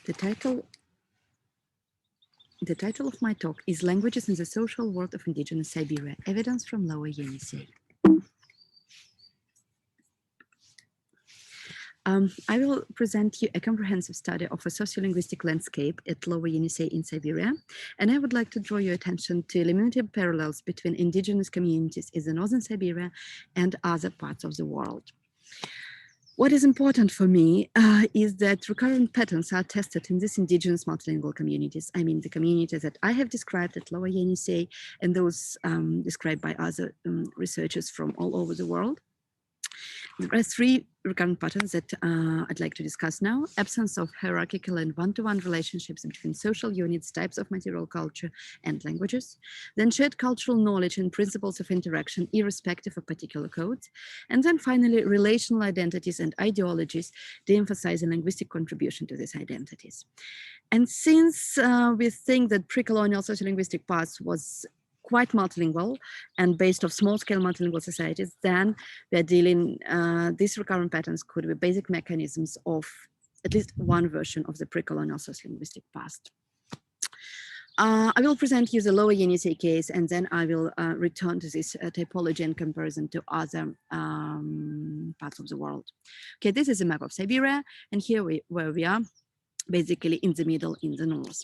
The title of my talk is Languages in the Social World of Indigenous Siberia, Evidence from Lower Yenisei. I will present you a comprehensive study of a sociolinguistic landscape at Lower Yenisei in Siberia, and I would like to draw your attention to elementary parallels between indigenous communities in the northern Siberia and other parts of the world. What is important for me is that recurrent patterns are tested in these indigenous multilingual communities. I mean, the communities that I have described at Lower Yenisei and those described by other researchers from all over the world. There are three recurrent patterns that I'd like to discuss now: absence of hierarchical and one-to-one relationships between social units, types of material culture, and languages; then shared cultural knowledge and principles of interaction irrespective of particular codes; and then finally, relational identities and ideologies de-emphasizing linguistic contribution to these identities. And since we think that pre-colonial sociolinguistic past was quite multilingual and based on small-scale multilingual societies, then we're dealing, these recurrent patterns could be basic mechanisms of at least one version of the pre-colonial sociolinguistic past. I will present you the Lower Yenisei case, and then I will return to this typology and comparison to other parts of the world. Okay, this is a map of Siberia, and here where we are, basically in the middle, in the north.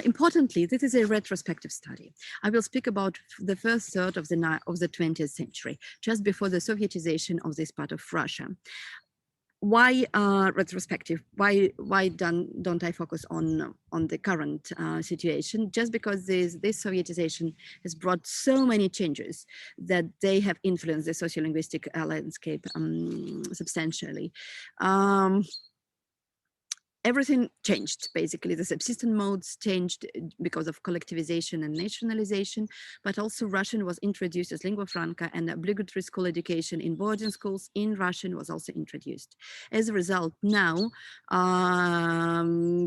Importantly, this is a retrospective study. I will speak about the first third of the 20th century, just before the Sovietization of this part of Russia. Why retrospective? Why don't I focus on the current situation? Just because this Sovietization has brought so many changes that they have influenced the sociolinguistic landscape substantially. Everything changed, basically. The subsistence modes changed because of collectivization and nationalization, but also Russian was introduced as lingua franca, and obligatory school education in boarding schools in Russian was also introduced. As a result, now,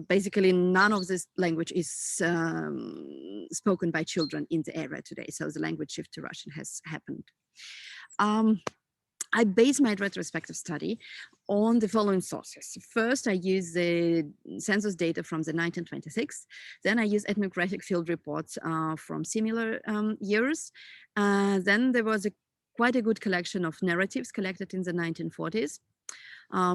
basically none of this language is spoken by children in the area today. So the language shift to Russian has happened. I base my retrospective study on the following sources. First, I use the census data from the 1926. Then I use ethnographic field reports from similar years. Then there was quite a good collection of narratives collected in the 1940s.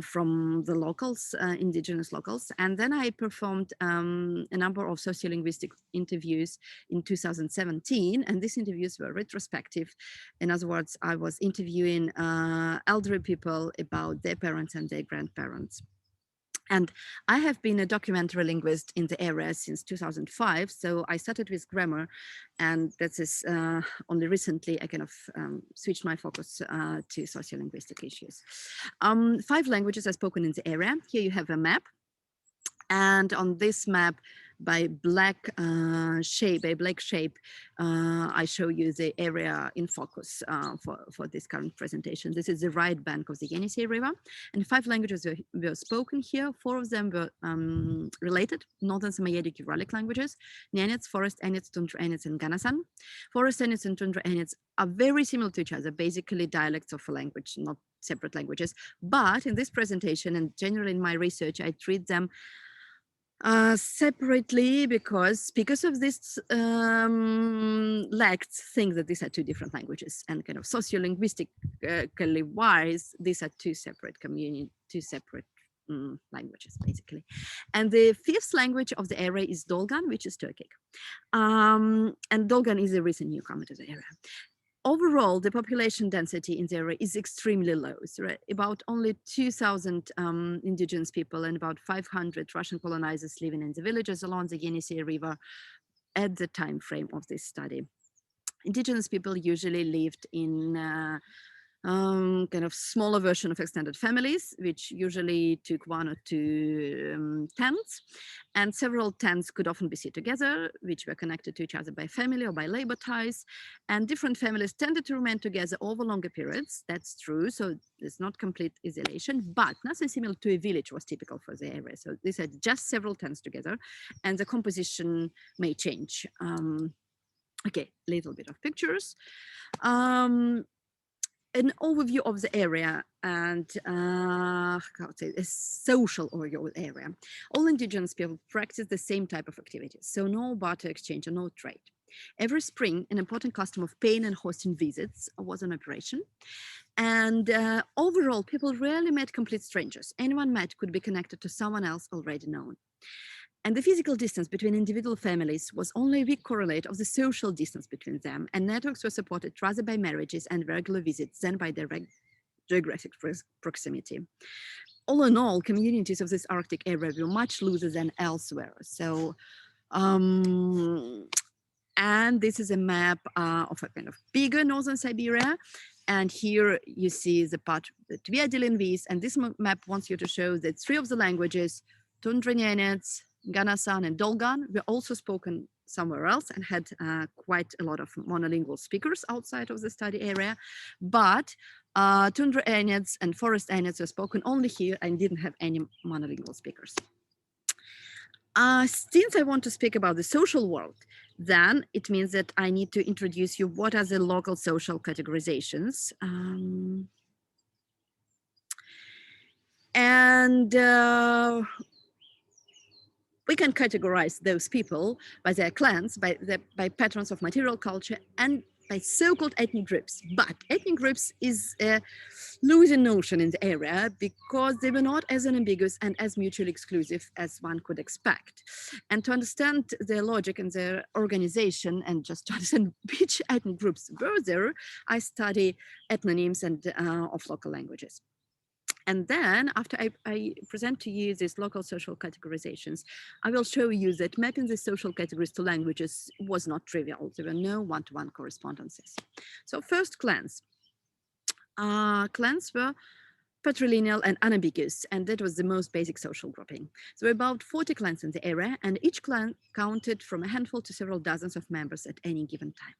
From the locals, indigenous locals. And then I performed a number of sociolinguistic interviews in 2017, and these interviews were retrospective. In other words, I was interviewing elderly people about their parents and their grandparents. And I have been a documentary linguist in the area since 2005. So I started with grammar, and that is only recently I kind of switched my focus to sociolinguistic issues. 5 languages are spoken in the area. Here you have a map. And on this map, by black shape, I show you the area in focus for this current presentation. This is the right bank of the Yenisei River, and 5 languages were spoken here. 4 of them were related, Northern Samoyedic Uralic languages: Nenets, Forest Enets, Tundra Enets, and Ganasan. Forest Enets and Tundra Enets are very similar to each other, basically dialects of a language, not separate languages. But in this presentation, and generally in my research, I treat them separately because of this lagged think that these are 2 different languages, and kind of sociolinguistically wise, these are 2 separate languages, basically. And the 5th language of the area is Dolgan, which is Turkic. And Dolgan is a recent newcomer to the area. Overall, the population density in the area is extremely low. So about only 2,000 indigenous people and about 500 Russian colonizers living in the villages along the Yenisei River at the time frame of this study. Indigenous people usually lived in kind of smaller version of extended families, which usually took 1 or 2 tents, and several tents could often be seen together, which were connected to each other by family or by labor ties, and different families tended to remain together over longer periods. That's true, so it's not complete isolation, but nothing similar to a village was typical for the area. So these are just several tents together, and the composition may change. Okay, little bit of pictures. an overview of the area and how to say, a social overview of the area. All indigenous people practice the same type of activities, so no barter exchange or no trade. Every spring, an important custom of paying and hosting visits was in operation. And overall, people rarely met complete strangers. Anyone met could be connected to someone else already known. And the physical distance between individual families was only a weak correlate of the social distance between them, and networks were supported rather by marriages and regular visits than by direct geographic proximity. All in all, communities of this Arctic area were much looser than elsewhere. So, and this is a map of a kind of bigger northern Siberia. And here you see the part that we are dealing with. And this map wants you to show that 3 of the languages, Tundra-Nenets, Ganasan, and Dolgan, were also spoken somewhere else and had quite a lot of monolingual speakers outside of the study area. But Tundra-Nenets and Forest-Nenets were spoken only here and didn't have any monolingual speakers. Since I want to speak about the social world, then it means that I need to introduce you what are the local social categorizations. We can categorize those people by their clans, by patterns of material culture, and by so-called ethnic groups. But ethnic groups is a losing notion in the area because they were not as unambiguous and as mutually exclusive as one could expect. And to understand their logic and their organization, and just to understand which ethnic groups were there, I study ethnonyms and of local languages. And then after I present to you these local social categorizations, I will show you that mapping the social categories to languages was not trivial. There were no one-to-one correspondences. So first, clans. Clans were patrilineal and unambiguous, and that was the most basic social grouping. There were about 40 clans in the area, and each clan counted from a handful to several dozens of members at any given time.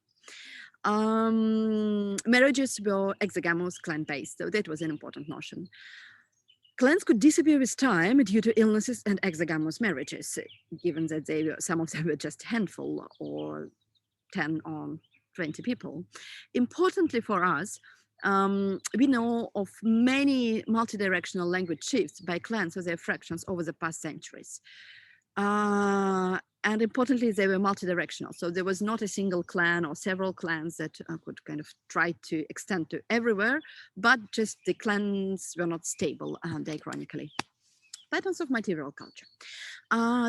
Marriages were exogamous, clan-based, so that was an important notion. Clans could disappear with time due to illnesses and exogamous marriages, given that some of them were just a handful or 10 or 20 people. Importantly for us, we know of many multidirectional language shifts by clans or their fractions over the past centuries. And importantly, they were multidirectional. So there was not a single clan or several clans that could kind of try to extend to everywhere, but just the clans were not stable diachronically. Patterns of material culture.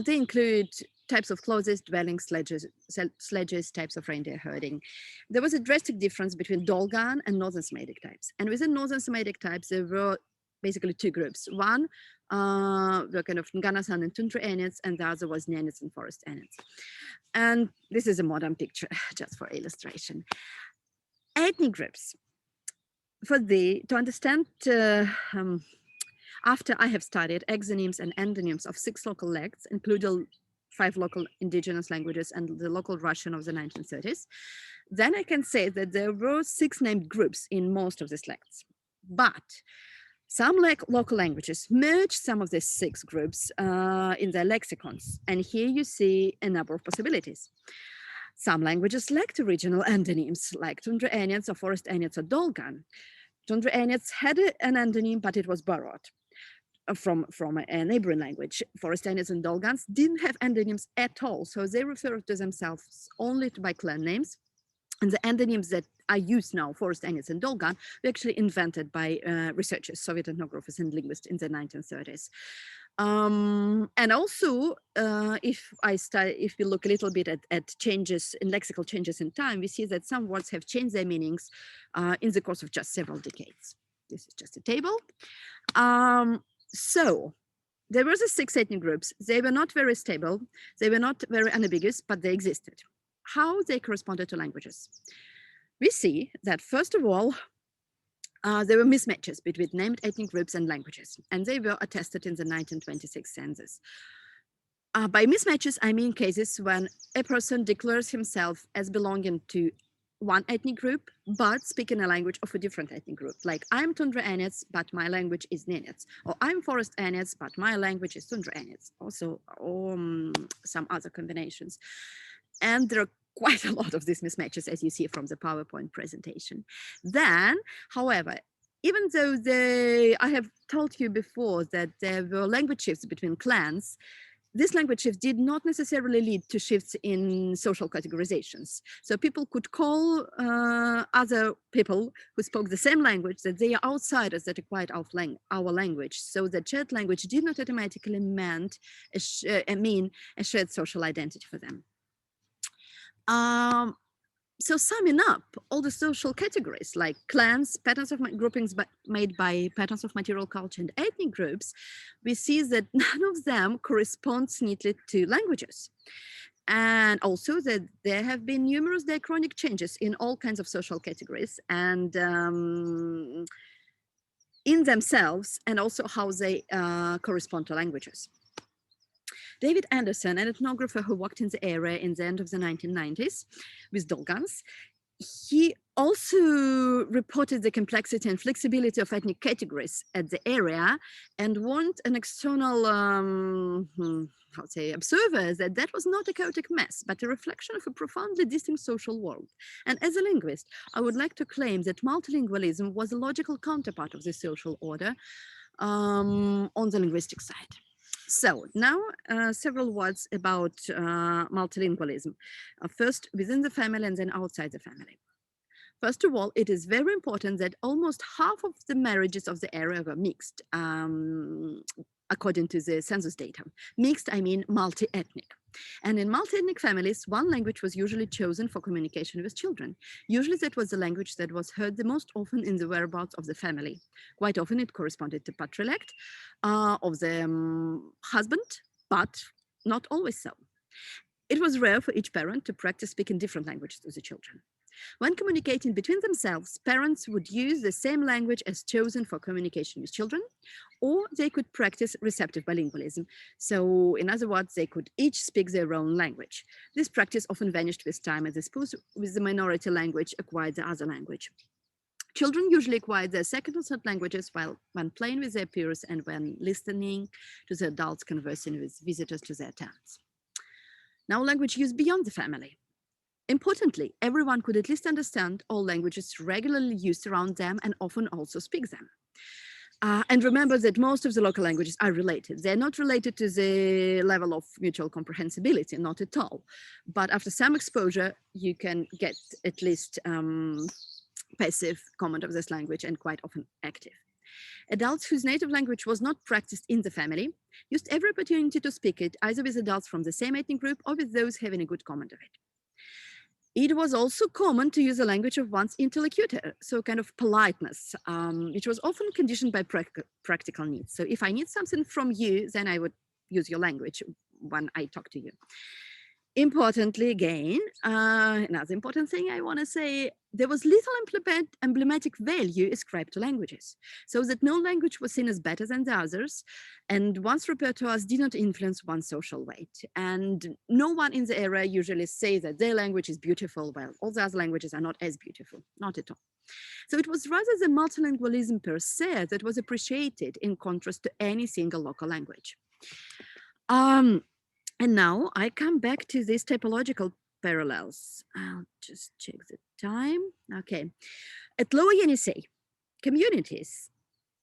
They include types of clothes, dwellings, sledges, types of reindeer herding. There was a drastic difference between Dolgan and Northern Semitic types. And within Northern Semitic types, there were basically 2 groups. One were kind of Nganasan and Tundra-Nenets, and the other was Nenets and Forest-Nenets. And this is a modern picture, just for illustration. Ethnic groups. To understand, after I have studied exonyms and endonyms of 6 local lects, including 5 local indigenous languages and the local Russian of the 1930s, then I can say that there were 6 named groups in most of these lects. But some local languages merge some of these 6 groups in their lexicons. And here you see a number of possibilities. Some languages lacked original endonyms, like Tundra-Nenets or Forest-Nenets or Dolgan. Tundra-Nenets had an endonym, but it was borrowed from a neighboring language. Forest-Nenets and Dolgans didn't have endonyms at all, so they referred to themselves only by clan names. And the endonyms that are used now, Forest-Nenets and Dolgan, were actually invented by researchers, Soviet ethnographers and linguists in the 1930s. And also, if we look a little bit at changes in lexical changes in time, we see that some words have changed their meanings in the course of just several decades. This is just a table. So there were the 6 ethnic groups. They were not very stable. They were not very unambiguous, but they existed. How they corresponded to languages. We see that, first of all, there were mismatches between named ethnic groups and languages, and they were attested in the 1926 census. By mismatches, I mean cases when a person declares himself as belonging to one ethnic group, but speaking a language of a different ethnic group. Like, I'm Tundra-Nenets, but my language is Nenets. Or I'm Forest-Nenets, but my language is Tundra-Nenets. Also, or some other combinations. And there are quite a lot of these mismatches, as you see from the PowerPoint presentation. Then, however, even though I have told you before that there were language shifts between clans, this language shift did not necessarily lead to shifts in social categorizations. So people could call other people who spoke the same language that they are outsiders that acquired our language. So the shared language did not automatically mean a shared social identity for them. So summing up all the social categories like clans, patterns of groupings made by patterns of material culture and ethnic groups, we see that none of them corresponds neatly to languages. And also that there have been numerous diachronic changes in all kinds of social categories and in themselves, and also how they correspond to languages. David Anderson, an ethnographer who worked in the area in the end of the 1990s with Dolgans, he also reported the complexity and flexibility of ethnic categories at the area and warned an external observer that was not a chaotic mess, but a reflection of a profoundly distinct social world. And as a linguist, I would like to claim that multilingualism was a logical counterpart of the social order on the linguistic side. So now several words about multilingualism. First, within the family and then outside the family. First of all, it is very important that almost half of the marriages of the area were mixed, according to the census data. Mixed, I mean multi-ethnic. And in multi-ethnic families, one language was usually chosen for communication with children. Usually that was the language that was heard the most often in the whereabouts of the family. Quite often it corresponded to patriarch of the husband, but not always so. It was rare for each parent to practice speaking different languages to the children. When communicating between themselves, parents would use the same language as chosen for communication with children, or they could practice receptive bilingualism. So in other words, they could each speak their own language. This practice often vanished with time as the spouse with the minority language acquired the other language. Children usually acquire their second or third languages when playing with their peers and when listening to the adults conversing with visitors to their towns. Now, language used beyond the family. Importantly, everyone could at least understand all languages regularly used around them and often also speak them. And remember that most of the local languages are related. They're not related to the level of mutual comprehensibility, not at all. But after some exposure, you can get at least passive command of this language and quite often active. Adults whose native language was not practiced in the family used every opportunity to speak it, either with adults from the same ethnic group or with those having a good command of it. It was also common to use the language of one's interlocutor, so kind of politeness, which was often conditioned by practical needs. So if I need something from you, then I would use your language when I talk to you. Importantly, again, another important thing I want to say, there was little emblematic value ascribed to languages, so that no language was seen as better than the others, and one's repertoires did not influence one's social weight. And no one in the area usually say that their language is beautiful, while all the other languages are not as beautiful, not at all. So it was rather the multilingualism per se that was appreciated in contrast to any single local language. And now I come back to these typological parallels. I'll just check the time. Okay. At Lower Yenisei, communities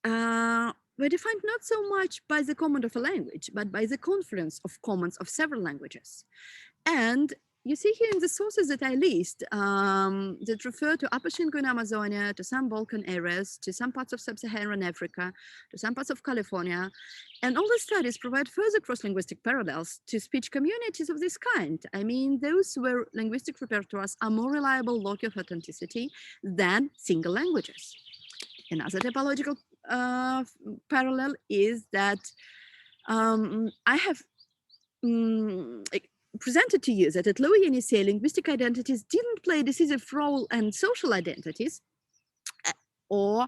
were defined not so much by the command of a language, but by the confluence of commands of several languages. And you see here in the sources that I list that refer to Upper Shingo in Amazonia, to some Balkan areas, to some parts of sub-Saharan Africa, to some parts of California. And all the studies provide further cross-linguistic parallels to speech communities of this kind. I mean, those where linguistic repertoires are more reliable local authenticity than single languages. Another typological parallel is that I have presented to you that at Lower Yenisei, linguistic identities didn't play a decisive role in social identities, or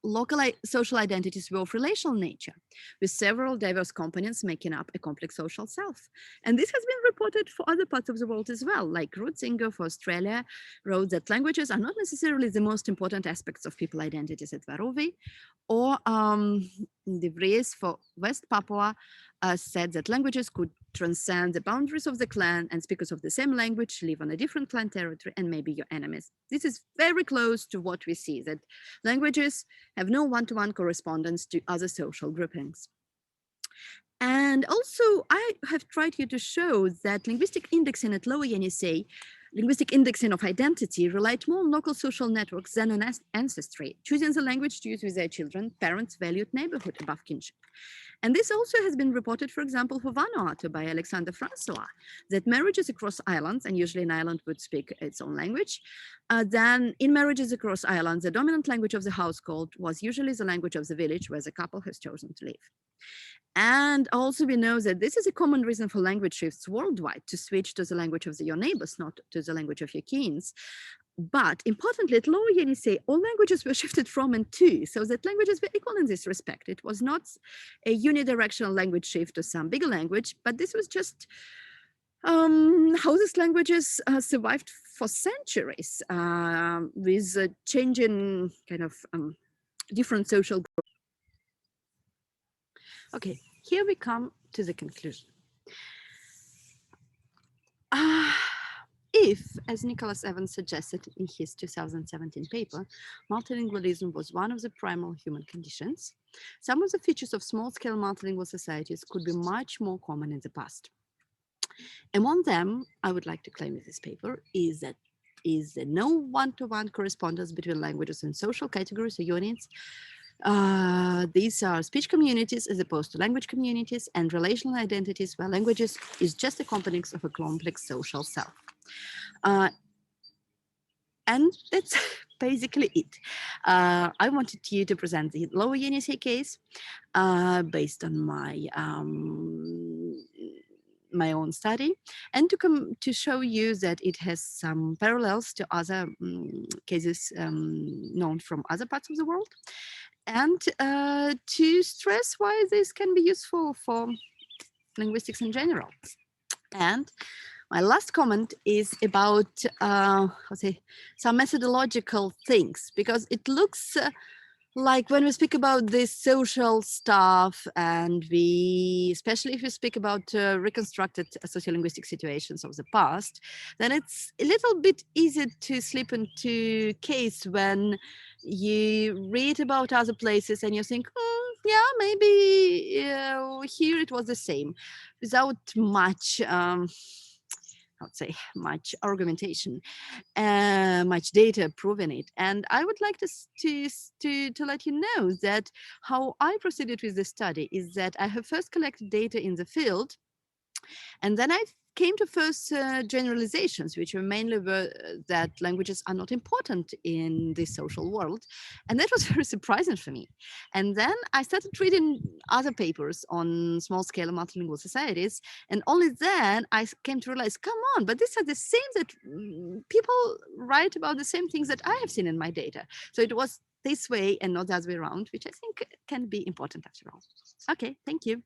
local social identities were of relational nature, with several diverse components making up a complex social self. And this has been reported for other parts of the world as well, like Ruth Singer for Australia wrote that languages are not necessarily the most important aspects of people identities at Varovi, or De Vries for West Papua said that languages could transcend the boundaries of the clan, and speakers of the same language live on a different clan territory and may be your enemies. This is very close to what we see, that languages have no one-to-one correspondence to other social groupings. And also, I have tried here to show that linguistic indexing at Lower Yenisei, linguistic indexing of identity, relied more on local social networks than on ancestry. Choosing the language to use with their children, parents valued neighborhood above kinship. And this also has been reported, for example, for Vanuatu by Alexander Francois, that marriages across islands, and usually an island would speak its own language, then in marriages across islands, the dominant language of the household was usually the language of the village where the couple has chosen to live. And also we know that this is a common reason for language shifts worldwide, to switch to the language of your neighbors, not to the language of your kins. But importantly, at Lower Yenisei, all languages were shifted from and to, so that languages were equal in this respect. It was not a unidirectional language shift to some bigger language, but this was just how these languages survived for centuries with changing kind of different social groups. Okay, here we come to the conclusion. If, as Nicholas Evans suggested in his 2017 paper, multilingualism was one of the primal human conditions, some of the features of small-scale multilingual societies could be much more common in the past. Among them, I would like to claim in this paper, is that no one-to-one correspondence between languages and social categories or units. These are speech communities as opposed to language communities, and relational identities where languages is just a component of a complex social self. And that's basically it. I wanted you to present the Lower Yenisei case based on my own study, and to show you that it has some parallels to other cases known from other parts of the world, and to stress why this can be useful for linguistics in general. And my last comment is about some methodological things, because it looks like when we speak about this social stuff, and especially if we speak about reconstructed sociolinguistic situations of the past, then it's a little bit easy to slip into case when you read about other places and you think, yeah, maybe here it was the same, without much much argumentation, much data proving it. And I would like to let you know that how I proceeded with the study is that I have first collected data in the field, and then I came to first generalizations, which were mainly that languages are not important in the social world. And that was very surprising for me. And then I started reading other papers on small-scale multilingual societies. And only then I came to realize, come on, but these are the same that people write about the same things that I have seen in my data. So it was this way and not the other way around, which I think can be important after all. Okay, thank you.